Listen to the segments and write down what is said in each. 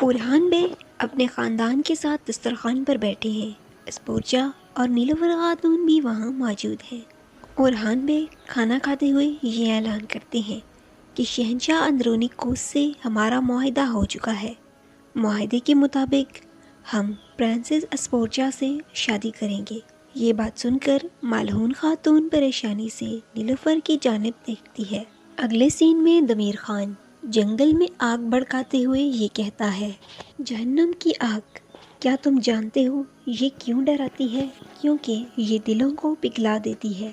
اورحان بے اپنے خاندان کے ساتھ دسترخوان پر بیٹھے ہیں۔ اسپورچا اور نیلوفر خاتون بھی وہاں موجود ہیں۔ اورحان بے کھانا کھاتے ہوئے یہ اعلان کرتے ہیں کہ شہنشاہ اندرونی کوس سے ہمارا معاہدہ ہو چکا ہے۔ معاہدے کے مطابق ہم پرنسس اسپورچا سے شادی کریں گے۔ یہ بات سن کر ملعون خاتون پریشانی سے نیلوفر کی جانب دیکھتی ہے۔ اگلے سین میں دمیر خان جنگل میں آگ بھڑکاتے ہوئے یہ کہتا ہے، جہنم کی آگ، کیا تم جانتے ہو یہ کیوں ڈراتی ہے؟ کیونکہ یہ دلوں کو پگھلا دیتی ہے۔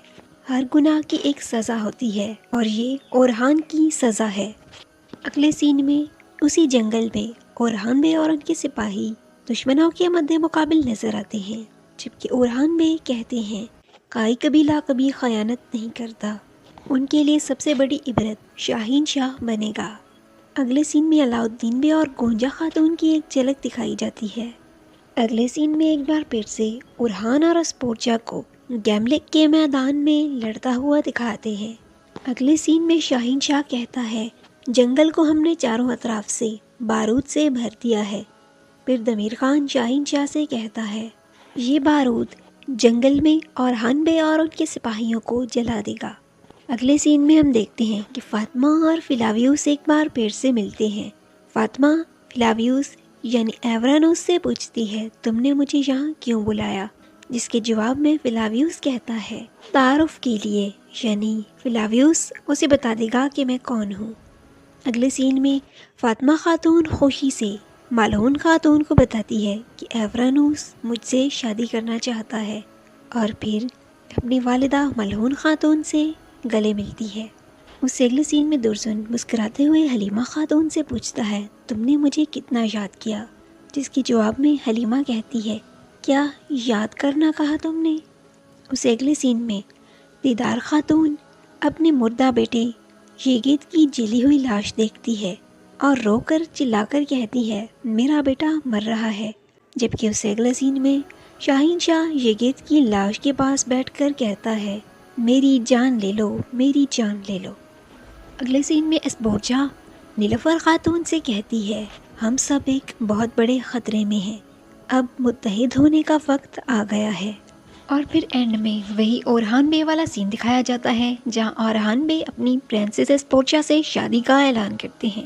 ہر گناہ کی ایک سزا ہوتی ہے اور یہ اورحان کی سزا ہے۔ اگلے سین میں اسی جنگل میں اورحان بے اور ان کے سپاہی دشمنوں کے مد مقابل نظر آتے ہیں، جبکہ اورحان بے کہتے ہیں، کائی قبیلہ کبھی خیانت نہیں کرتا، ان کے لیے سب سے بڑی عبرت شاہین شاہ بنے گا۔ اگلے سین میں علاؤالدین بے اور گونجا خاتون کی ایک جھلک دکھائی جاتی ہے۔ اگلے سین میں ایک بار پھر سے اورحان اور اسپورچا کو گیملک کے میدان میں لڑتا ہوا دکھاتے ہیں۔ اگلے سین میں شاہین شاہ کہتا ہے، جنگل کو ہم نے چاروں اطراف سے بارود سے بھر دیا ہے۔ پھر دمیر خان شاہین شاہ سے کہتا ہے، یہ بارود جنگل میں اورحان بے اور ان کے سپاہیوں کو جلا دے گا۔ اگلے سین میں ہم دیکھتے ہیں کہ فاطمہ اور فلاویوس ایک بار پھر سے ملتے ہیں۔ فاطمہ فلاویوس یعنی ایورانوس سے پوچھتی ہے، تم نے مجھے یہاں کیوں بلایا؟ جس کے جواب میں فلاویوس کہتا ہے، تعارف کے لیے، یعنی فلاویوس اسے بتا دے گا کہ میں کون ہوں۔ اگلے سین میں فاطمہ خاتون خوشی سے ملعون خاتون کو بتاتی ہے کہ ایورانوس مجھ سے شادی کرنا چاہتا ہے، اور پھر اپنی والدہ ملعون خاتون سے گلے ملتی ہے۔ اس سے اگلے سین میں درسن مسکراتے ہوئے حلیمہ خاتون سے پوچھتا ہے، تم نے مجھے کتنا یاد کیا؟ جس کے جواب میں حلیمہ کہتی ہے، کیا یاد کرنا کہا تم نے؟ اس سے اگلے سین میں دیدار خاتون اپنے مردہ بیٹے یگید کی جلی ہوئی لاش دیکھتی ہے اور رو کر چلا کر کہتی ہے، میرا بیٹا مر رہا ہے، جبکہ اس سے اگلے سین میں شاہین شاہ یگید کی لاش کے پاس بیٹھ کر کہتا ہے، میری جان لے لو، میری جان لے لو۔ اگلے سین میں اسپورچا نیلوفر خاتون سے کہتی ہے، ہم سب ایک بہت بڑے خطرے میں ہیں، اب متحد ہونے کا وقت آ گیا ہے۔ اور پھر اینڈ میں وہی اورحان بے والا سین دکھایا جاتا ہے، جہاں اورحان بے اپنی پرنسس اسپورچا سے شادی کا اعلان کرتے ہیں۔